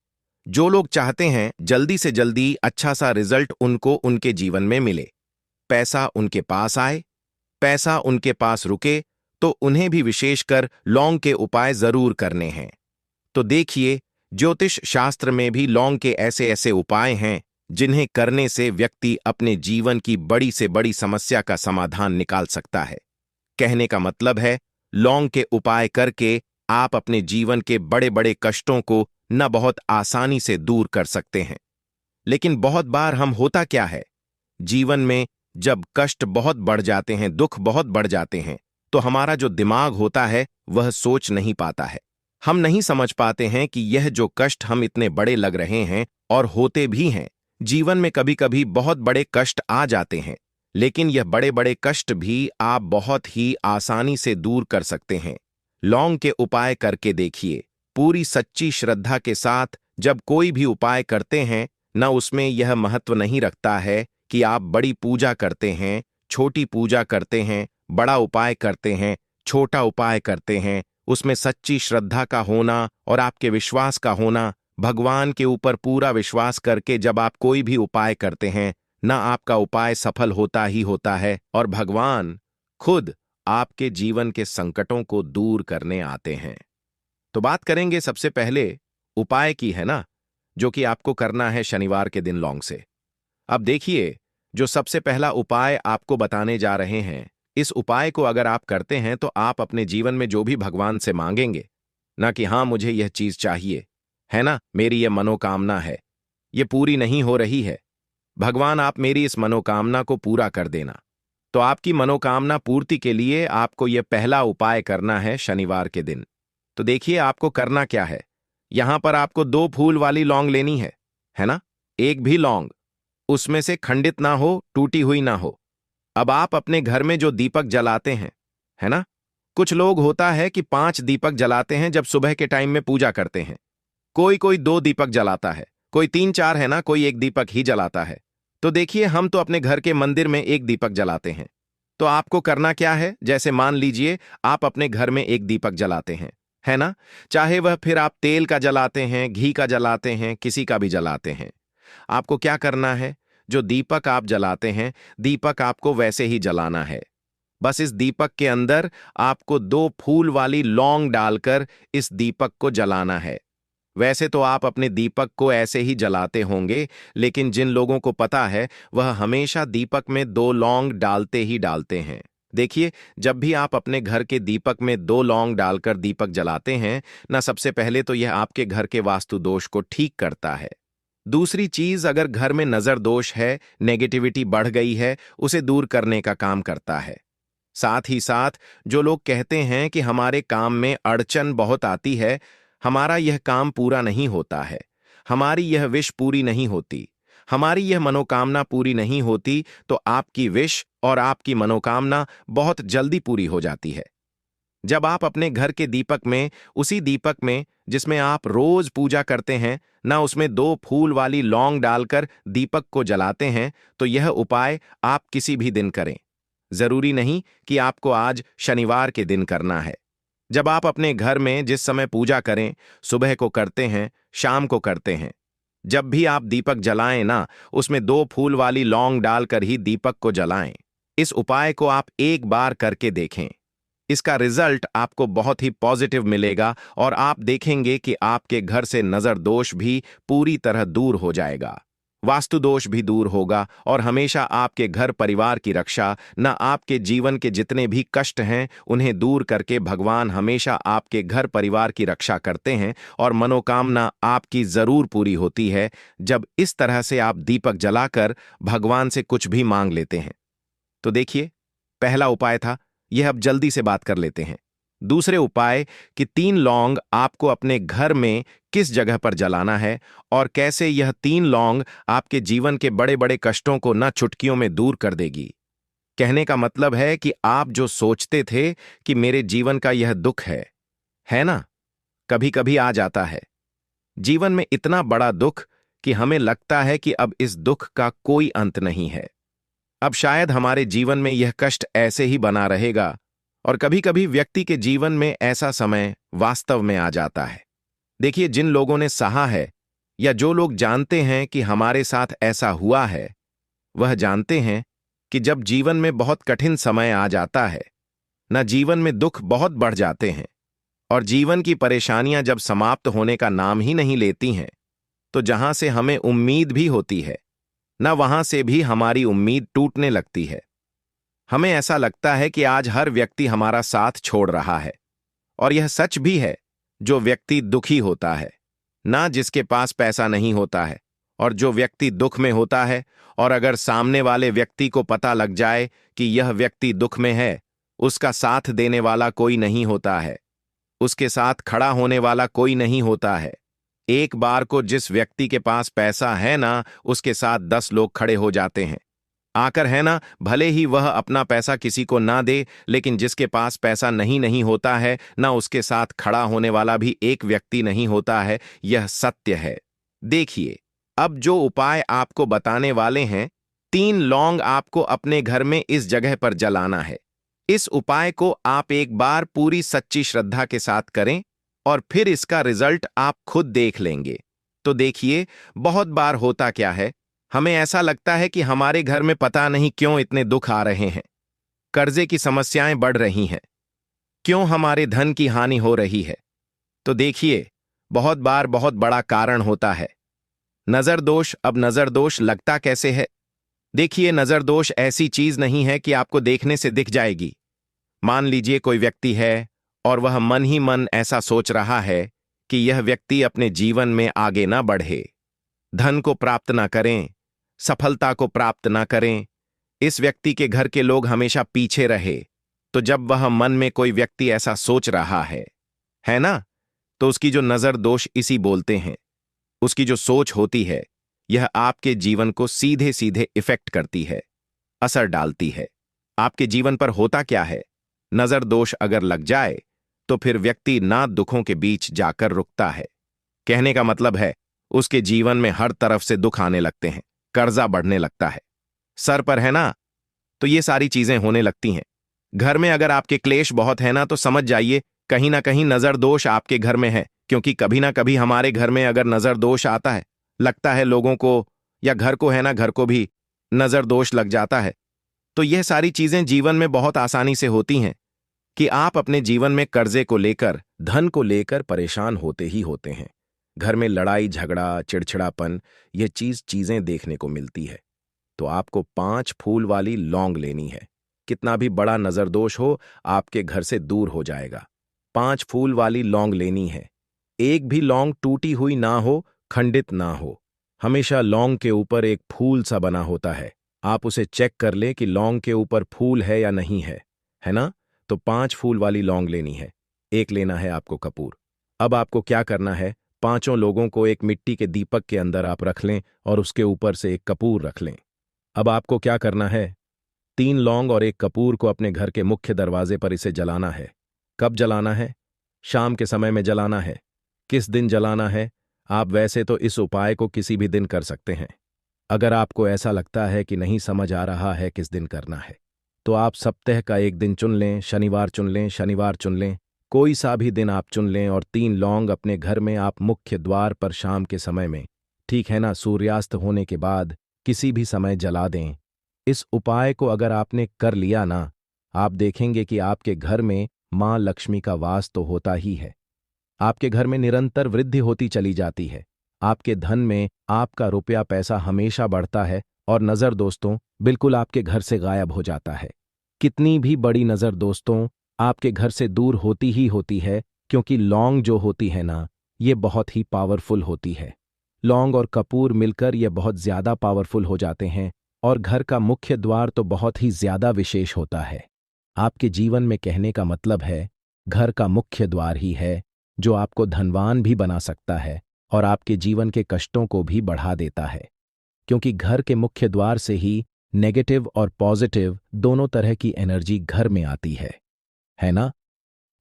जो लोग चाहते हैं जल्दी से जल्दी अच्छा सा रिजल्ट उनको उनके जीवन में मिले, पैसा उनके पास आए, पैसा उनके पास रुके, तो उन्हें भी विशेषकर लौंग के उपाय जरूर करने हैं। तो देखिए, ज्योतिष शास्त्र में भी लौंग के ऐसे ऐसे उपाय हैं जिन्हें करने से व्यक्ति अपने जीवन की बड़ी से बड़ी समस्या का समाधान निकाल सकता है। कहने का मतलब है, लौंग के उपाय करके आप अपने जीवन के बड़े बड़े कष्टों को न बहुत आसानी से दूर कर सकते हैं। लेकिन बहुत बार हम होता क्या है, जीवन में जब कष्ट बहुत बढ़ जाते हैं, दुख बहुत बढ़ जाते हैं, तो हमारा जो दिमाग होता है वह सोच नहीं पाता है। हम नहीं समझ पाते हैं कि यह जो कष्ट हम इतने बड़े लग रहे हैं और होते भी हैं। जीवन में कभी कभी बहुत बड़े कष्ट आ जाते हैं, लेकिन यह बड़े बड़े कष्ट भी आप बहुत ही आसानी से दूर कर सकते हैं। लौंग के उपाय करके देखिए। पूरी सच्ची श्रद्धा के साथ जब कोई भी उपाय करते हैं, न उसमें यह महत्व नहीं रखता है कि आप बड़ी पूजा करते हैं, छोटी पूजा करते हैं, बड़ा उपाय करते हैं, छोटा उपाय करते हैं। उसमें सच्ची श्रद्धा का होना और आपके विश्वास का होना, भगवान के ऊपर पूरा विश्वास करके जब आप कोई भी उपाय करते हैं, ना आपका उपाय सफल होता ही होता है और भगवान खुद आपके जीवन के संकटों को दूर करने आते हैं। तो बात करेंगे सबसे पहले उपाय की, है ना, जो कि आपको करना है शनिवार के दिन लौंग से। अब देखिए, जो सबसे पहला उपाय आपको बताने जा रहे हैं, इस उपाय को अगर आप करते हैं तो आप अपने जीवन में जो भी भगवान से मांगेंगे, ना कि हाँ मुझे यह चीज चाहिए, है ना, मेरी यह मनोकामना है, ये पूरी नहीं हो रही है, भगवान आप मेरी इस मनोकामना को पूरा कर देना। तो आपकी मनोकामना पूर्ति के लिए आपको यह पहला उपाय करना है शनिवार के दिन। तो देखिए आपको करना क्या है। यहां पर आपको 2 फूल वाली लौंग लेनी है ना। एक भी लौंग उसमें से खंडित ना हो, टूटी हुई ना हो। अब आप अपने घर में जो दीपक जलाते हैं, है ना, कुछ लोग होता है कि 5 दीपक जलाते हैं जब सुबह के टाइम में पूजा करते हैं। कोई कोई 2 दीपक जलाता है, कोई 3-4, है ना, कोई 1 दीपक ही जलाता है। तो देखिए हम तो अपने घर के मंदिर में 1 दीपक जलाते हैं। तो आपको करना क्या है, जैसे मान लीजिए आप अपने घर में 1 दीपक जलाते हैं, है ना, चाहे वह फिर आप तेल का जलाते हैं, घी का जलाते हैं, किसी का भी जलाते हैं। आपको क्या करना है, जो दीपक आप जलाते हैं, दीपक आपको वैसे ही जलाना है। बस इस दीपक के अंदर आपको 2 फूल वाली लौंग डालकर इस दीपक को जलाना है। वैसे तो आप अपने दीपक को ऐसे ही जलाते होंगे, लेकिन जिन लोगों को पता है वह हमेशा दीपक में 2 लौंग डालते ही डालते हैं। देखिए, जब भी आप अपने घर के दीपक में 2 लौंग डालकर दीपक जलाते हैं ना, सबसे पहले तो यह आपके घर के वास्तु दोष को ठीक करता है। दूसरी चीज, अगर घर में नजर दोष है, नेगेटिविटी बढ़ गई है, उसे दूर करने का काम करता है। साथ ही साथ जो लोग कहते हैं कि हमारे काम में अड़चन बहुत आती है, हमारा यह काम पूरा नहीं होता है, हमारी यह विश पूरी नहीं होती, हमारी यह मनोकामना पूरी नहीं होती, तो आपकी विश और आपकी मनोकामना बहुत जल्दी पूरी हो जाती है। जब आप अपने घर के दीपक में, उसी दीपक में जिसमें आप रोज पूजा करते हैं ना, उसमें 2 फूल वाली लौंग डालकर दीपक को जलाते हैं, तो यह उपाय आप किसी भी दिन करें। जरूरी नहीं कि आपको आज शनिवार के दिन करना है। जब आप अपने घर में जिस समय पूजा करें, सुबह को करते हैं, शाम को करते हैं, जब भी आप दीपक जलाएं ना, उसमें 2 फूल वाली लौंग डालकर ही दीपक को जलाएं। इस उपाय को आप एक बार करके देखें। इसका रिजल्ट आपको बहुत ही पॉजिटिव मिलेगा और आप देखेंगे कि आपके घर से नजर दोष भी पूरी तरह दूर हो जाएगा, वास्तु दोष भी दूर होगा और हमेशा आपके घर परिवार की रक्षा, न आपके जीवन के जितने भी कष्ट हैं उन्हें दूर करके भगवान हमेशा आपके घर परिवार की रक्षा करते हैं और मनोकामना आपकी जरूर पूरी होती है, जब इस तरह से आप दीपक जलाकर भगवान से कुछ भी मांग लेते हैं। तो देखिए, पहला उपाय था यह। अब जल्दी से बात कर लेते हैं दूसरे उपाय कि 3 लौंग आपको अपने घर में किस जगह पर जलाना है और कैसे यह 3 लौंग आपके जीवन के बड़े बड़े कष्टों को न चुटकियों में दूर कर देगी। कहने का मतलब है कि आप जो सोचते थे कि मेरे जीवन का यह दुख है ना, कभी कभी आ जाता है जीवन में इतना बड़ा दुख कि हमें लगता है कि अब इस दुख का कोई अंत नहीं है, अब शायद हमारे जीवन में यह कष्ट ऐसे ही बना रहेगा। और कभी कभी व्यक्ति के जीवन में ऐसा समय वास्तव में आ जाता है। देखिए, जिन लोगों ने सहा है या जो लोग जानते हैं कि हमारे साथ ऐसा हुआ है, वह जानते हैं कि जब जीवन में बहुत कठिन समय आ जाता है ना, जीवन में दुख बहुत बढ़ जाते हैं और जीवन की परेशानियां जब समाप्त होने का नाम ही नहीं लेती हैं, तो जहां से हमें उम्मीद भी होती है ना, वहां से भी हमारी उम्मीद टूटने लगती है। हमें ऐसा लगता है कि आज हर व्यक्ति हमारा साथ छोड़ रहा है। और यह सच भी है। जो व्यक्ति दुखी होता है ना, जिसके पास पैसा नहीं होता है, और जो व्यक्ति दुख में होता है, और अगर सामने वाले व्यक्ति को पता लग जाए कि यह व्यक्ति दुख में है, उसका साथ देने वाला कोई नहीं होता है। उसके साथ खड़ा होने वाला कोई नहीं होता है। एक बार को जिस व्यक्ति के पास पैसा है ना, उसके साथ 10 लोग खड़े हो जाते हैं आकर, है ना। भले ही वह अपना पैसा किसी को ना दे, लेकिन जिसके पास पैसा नहीं होता है ना, उसके साथ खड़ा होने वाला भी एक व्यक्ति नहीं होता है। यह सत्य है। देखिए, अब जो उपाय आपको बताने वाले हैं, 3 लौंग आपको अपने घर में इस जगह पर जलाना है। इस उपाय को आप एक बार पूरी सच्ची श्रद्धा के साथ करें और फिर इसका रिजल्ट आप खुद देख लेंगे। तो देखिए, बहुत बार होता क्या है, हमें ऐसा लगता है कि हमारे घर में पता नहीं क्यों इतने दुख आ रहे हैं, कर्जे की समस्याएं बढ़ रही हैं, क्यों हमारे धन की हानि हो रही है। तो देखिए, बहुत बार बहुत बड़ा कारण होता है नजर दोष। अब नजर दोष लगता कैसे है? देखिए, नजर दोष ऐसी चीज नहीं है कि आपको देखने से दिख जाएगी। मान लीजिए कोई व्यक्ति है और वह मन ही मन ऐसा सोच रहा है कि यह व्यक्ति अपने जीवन में आगे ना बढ़े, धन को प्राप्त ना करें, सफलता को प्राप्त ना करें, इस व्यक्ति के घर के लोग हमेशा पीछे रहे। तो जब वह मन में कोई व्यक्ति ऐसा सोच रहा है ना, तो उसकी जो नजर दोष इसी बोलते हैं। उसकी जो सोच होती है, यह आपके जीवन को सीधे सीधे इफेक्ट करती है, असर डालती है। आपके जीवन पर होता क्या है, नजर दोष अगर लग जाए तो फिर व्यक्ति ना दुखों के बीच जाकर रुकता है। कहने का मतलब है, उसके जीवन में हर तरफ से दुख आने लगते हैं, कर्जा बढ़ने लगता है, सर पर है ना, तो ये सारी चीजें होने लगती हैं। घर में अगर आपके क्लेश बहुत है ना, तो समझ जाइए कहीं ना कहीं नजर दोष आपके घर में है। क्योंकि कभी ना कभी हमारे घर में अगर नजर दोष आता है, लगता है लोगों को या घर को, है ना, घर को भी नजर दोष लग जाता है। तो यह सारी चीजें जीवन में बहुत आसानी से होती हैं कि आप अपने जीवन में कर्जे को लेकर, धन को लेकर परेशान होते ही होते हैं। घर में लड़ाई झगड़ा, चिड़चिड़ापन, यह चीजें देखने को मिलती है। तो आपको 5 फूल वाली लौंग लेनी है। कितना भी बड़ा नजर दोष हो, आपके घर से दूर हो जाएगा। 5 फूल वाली लौंग लेनी है। एक भी लौंग टूटी हुई ना हो, खंडित ना हो। हमेशा लौंग के ऊपर एक फूल सा बना होता है। आप उसे चेक कर लें कि लौंग के ऊपर फूल है या नहीं है ना। तो 5 फूल वाली लौंग लेनी है। एक लेना है आपको कपूर। अब आपको क्या करना है, 5 लोगों को एक मिट्टी के दीपक के अंदर आप रख लें और उसके ऊपर से एक कपूर रख लें। अब आपको क्या करना है, 3 लौंग और एक कपूर को अपने घर के मुख्य दरवाजे पर इसे जलाना है। कब जलाना है? शाम के समय में जलाना है। किस दिन जलाना है? आप वैसे तो इस उपाय को किसी भी दिन कर सकते हैं। अगर आपको ऐसा लगता है कि नहीं समझ आ रहा है किस दिन करना है, तो आप सप्ताह का एक दिन चुन लें, शनिवार चुन लें, कोई सा भी दिन आप चुन लें और 3 लौंग अपने घर में आप मुख्य द्वार पर शाम के समय में, ठीक है ना, सूर्यास्त होने के बाद किसी भी समय जला दें। इस उपाय को अगर आपने कर लिया ना, आप देखेंगे कि आपके घर में मां लक्ष्मी का वास तो होता ही है। आपके घर में निरंतर वृद्धि होती चली जाती है। आपके धन में आपका रुपया पैसा हमेशा बढ़ता है और नजर दोस्तों बिल्कुल आपके घर से गायब हो जाता है। कितनी भी बड़ी नजर दोस्तों आपके घर से दूर होती ही होती है, क्योंकि लौंग जो होती है ना, ये बहुत ही पावरफुल होती है। लौंग और कपूर मिलकर ये बहुत ज्यादा पावरफुल हो जाते हैं और घर का मुख्य द्वार तो बहुत ही ज्यादा विशेष होता है। आपके जीवन में कहने का मतलब है, घर का मुख्य द्वार ही है जो आपको धनवान भी बना सकता है और आपके जीवन के कष्टों को भी बढ़ा देता है। क्योंकि घर के मुख्य द्वार से ही नेगेटिव और पॉजिटिव दोनों तरह की एनर्जी घर में आती है ना।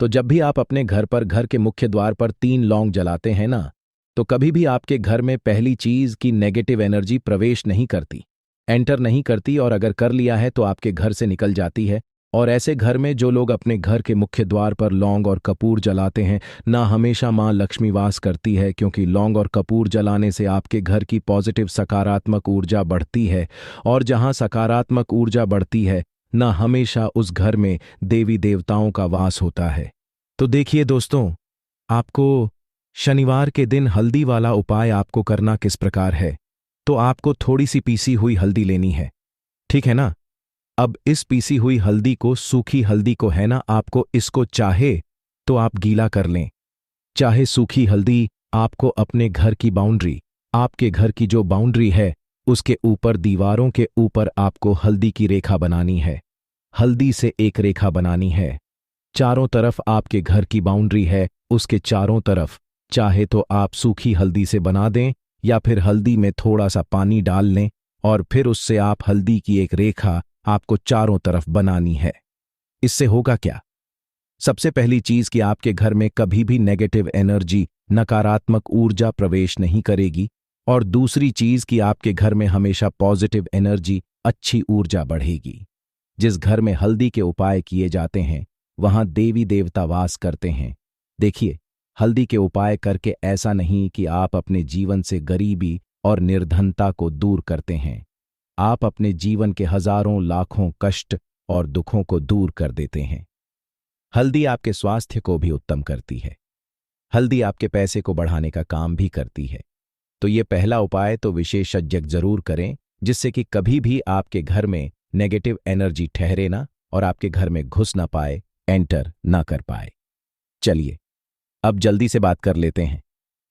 तो जब भी आप अपने घर पर, घर के मुख्य द्वार पर 3 लौंग जलाते हैं ना, तो कभी भी आपके घर में पहली चीज की नेगेटिव एनर्जी प्रवेश नहीं करती, एंटर नहीं करती, और अगर कर लिया है तो आपके घर से निकल जाती है। और ऐसे घर में जो लोग अपने घर के मुख्य द्वार पर लौंग और कपूर जलाते हैं ना, हमेशा मां लक्ष्मी वास करती है। क्योंकि लौंग और कपूर जलाने से आपके घर की पॉजिटिव सकारात्मक ऊर्जा बढ़ती है, और जहां सकारात्मक ऊर्जा बढ़ती है ना, हमेशा उस घर में देवी देवताओं का वास होता है। तो देखिए दोस्तों, आपको शनिवार के दिन हल्दी वाला उपाय आपको करना किस प्रकार है। तो आपको थोड़ी सी पीसी हुई हल्दी लेनी है, ठीक है ना। अब इस पीसी हुई हल्दी को, सूखी हल्दी को, है ना, आपको इसको चाहे तो आप गीला कर लें, चाहे सूखी हल्दी आपको अपने घर की बाउंड्री, आपके घर की जो बाउंड्री है उसके ऊपर, दीवारों के ऊपर आपको हल्दी की रेखा बनानी है। हल्दी से एक रेखा बनानी है चारों तरफ आपके घर की बाउंड्री है, उसके चारों तरफ चाहे तो आप सूखी हल्दी से बना दें या फिर हल्दी में थोड़ा सा पानी डाल लें और फिर उससे आप हल्दी की एक रेखा आपको चारों तरफ बनानी है। इससे होगा क्या? सबसे पहली चीज कि आपके घर में कभी भी नेगेटिव एनर्जी, नकारात्मक ऊर्जा प्रवेश नहीं करेगी, और दूसरी चीज कि आपके घर में हमेशा पॉजिटिव एनर्जी, अच्छी ऊर्जा बढ़ेगी। जिस घर में हल्दी के उपाय किए जाते हैं वहां देवी देवता वास करते हैं। देखिए, हल्दी के उपाय करके ऐसा नहीं कि आप अपने जीवन से गरीबी और निर्धनता को दूर करते हैं, आप अपने जीवन के हजारों लाखों कष्ट और दुखों को दूर कर देते हैं। हल्दी आपके स्वास्थ्य को भी उत्तम करती है। हल्दी आपके पैसे को बढ़ाने का काम भी करती है। तो ये पहला उपाय तो विशेषज्ञ जरूर करें, जिससे कि कभी भी आपके घर में नेगेटिव एनर्जी ठहरे ना और आपके घर में घुस ना पाए, एंटर ना कर पाए। चलिए अब जल्दी से बात कर लेते हैं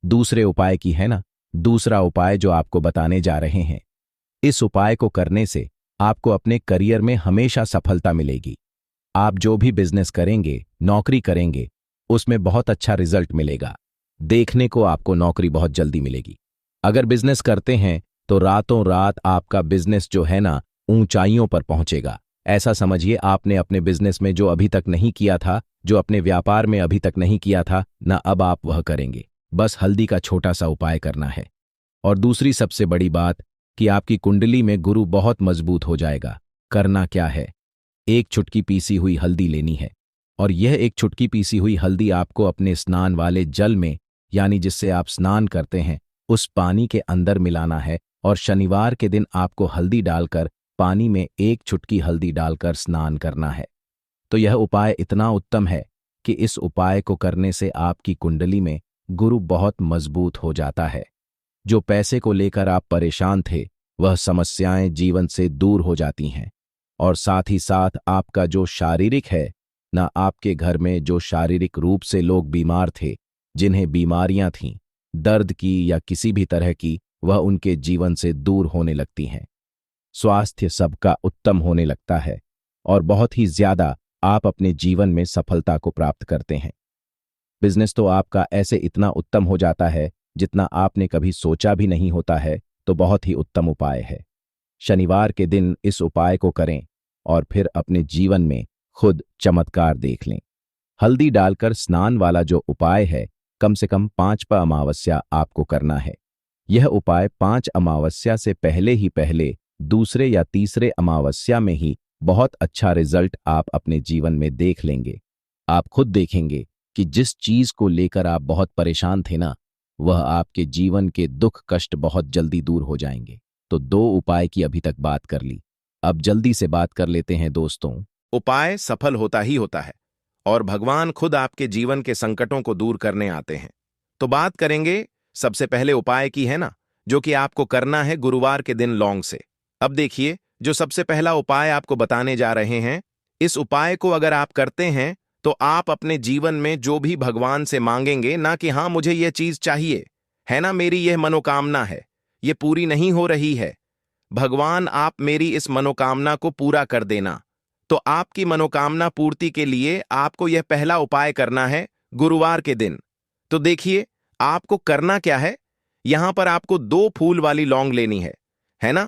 दूसरे उपाय की, है ना। दूसरा उपाय जो आपको बताने जा रहे हैं, इस उपाय को करने से आपको अपने करियर में हमेशा सफलता मिलेगी। आप जो भी बिजनेस करेंगे, नौकरी करेंगे, उसमें बहुत अच्छा रिजल्ट मिलेगा। देखने को आपको नौकरी बहुत जल्दी मिलेगी। अगर बिजनेस करते हैं तो रातों रात आपका बिजनेस जो है ना ऊंचाइयों पर पहुंचेगा। ऐसा समझिए आपने अपने बिजनेस में जो अभी तक नहीं किया था, जो अपने व्यापार में अभी तक नहीं किया था ना, अब आप वह करेंगे। बस हल्दी का छोटा सा उपाय करना है। और दूसरी सबसे बड़ी बात कि आपकी कुंडली में गुरु बहुत मजबूत हो जाएगा। करना क्या है? एक चुटकी पीसी हुई हल्दी लेनी है, और यह एक चुटकी पीसी हुई हल्दी आपको अपने स्नान वाले जल में, यानी जिससे आप स्नान करते हैं, उस पानी के अंदर मिलाना है। और शनिवार के दिन आपको हल्दी डालकर पानी में एक चुटकी हल्दी डालकर स्नान करना है। तो यह उपाय इतना उत्तम है कि इस उपाय को करने से आपकी कुंडली में गुरु बहुत मजबूत हो जाता है। जो पैसे को लेकर आप परेशान थे, वह समस्याएं जीवन से दूर हो जाती हैं। और साथ ही साथ आपका जो शारीरिक है ना, आपके घर में जो शारीरिक रूप से लोग बीमार थे, जिन्हें बीमारियां थीं, दर्द की या किसी भी तरह की, वह उनके जीवन से दूर होने लगती हैं। स्वास्थ्य सबका उत्तम होने लगता है और बहुत ही ज्यादा आप अपने जीवन में सफलता को प्राप्त करते हैं। बिजनेस तो आपका ऐसे इतना उत्तम हो जाता है जितना आपने कभी सोचा भी नहीं होता है। तो बहुत ही उत्तम उपाय है। शनिवार के दिन इस उपाय को करें और फिर अपने जीवन में खुद चमत्कार देख लें। हल्दी डालकर स्नान वाला जो उपाय है, कम से कम 5 अमावस्या आपको करना है। यह उपाय 5 अमावस्या से पहले दूसरे या तीसरे अमावस्या में ही बहुत अच्छा रिजल्ट आप अपने जीवन में देख लेंगे। आप खुद देखेंगे कि जिस चीज को लेकर आप बहुत परेशान थे ना, वह आपके जीवन के दुख कष्ट बहुत जल्दी दूर हो जाएंगे। तो 2 उपाय की अभी तक बात कर ली, अब जल्दी से बात कर लेते हैं दोस्तों। उपाय सफल होता ही होता है और भगवान खुद आपके जीवन के संकटों को दूर करने आते हैं। तो बात करेंगे सबसे पहले उपाय की, है ना, जो कि आपको करना है गुरुवार के दिन लौंग से। अब देखिए, जो सबसे पहला उपाय आपको बताने जा रहे हैं, इस उपाय को अगर आप करते हैं तो आप अपने जीवन में जो भी भगवान से मांगेंगे ना, कि हाँ मुझे यह चीज चाहिए, है ना, मेरी यह मनोकामना है, ये पूरी नहीं हो रही है, भगवान आप मेरी इस मनोकामना को पूरा कर देना। तो आपकी मनोकामना पूर्ति के लिए आपको यह पहला उपाय करना है गुरुवार के दिन। तो देखिए, आपको करना क्या है, यहां पर आपको 2 फूल वाली लौंग लेनी है ना।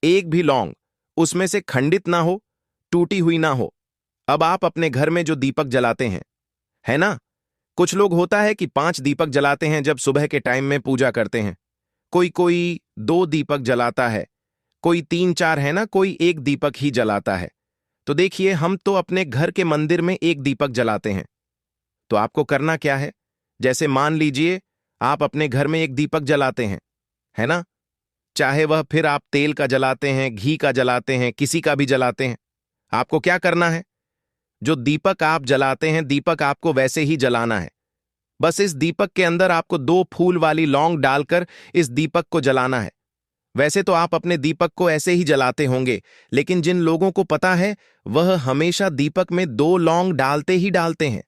एक भी लौंग उसमें से खंडित ना हो, टूटी हुई ना हो। अब आप अपने घर में जो दीपक जलाते हैं, है ना, कुछ लोग होता है कि 5 दीपक जलाते हैं जब सुबह के टाइम में पूजा करते हैं, कोई 2 दीपक जलाता है, कोई 3-4, है ना, कोई 1 दीपक ही जलाता है। तो देखिए, हम तो अपने घर के मंदिर में 1 दीपक जलाते हैं। तो आपको करना क्या है, जैसे मान लीजिए आप अपने घर में 1 दीपक जलाते हैं, है ना, चाहे वह फिर आप तेल का जलाते हैं, घी का जलाते हैं, किसी का भी जलाते हैं, आपको क्या करना है, जो दीपक आप जलाते हैं, दीपक आपको वैसे ही जलाना है। बस इस दीपक के अंदर आपको 2 फूल वाली लौंग डालकर इस दीपक को जलाना है। वैसे तो आप अपने दीपक को ऐसे ही जलाते होंगे, लेकिन जिन लोगों को पता है, वह हमेशा दीपक में 2 लौंग डालते ही डालते हैं।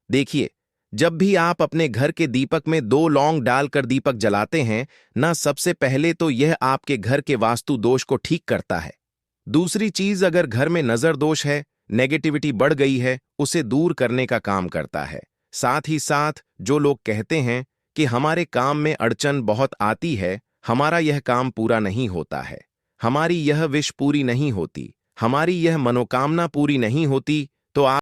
देखिए, जब भी आप अपने घर के दीपक में 2 लौंग डालकर दीपक जलाते हैं ना, सबसे पहले तो यह आपके घर के वास्तु दोष को ठीक करता है। दूसरी चीज, अगर घर में नजर दोष है, नेगेटिविटी बढ़ गई है, उसे दूर करने का काम करता है। साथ ही साथ जो लोग कहते हैं कि हमारे काम में अड़चन बहुत आती है, हमारा यह काम पूरा नहीं होता है, हमारी यह विश पूरी नहीं होती, हमारी यह मनोकामना पूरी नहीं होती, तो आप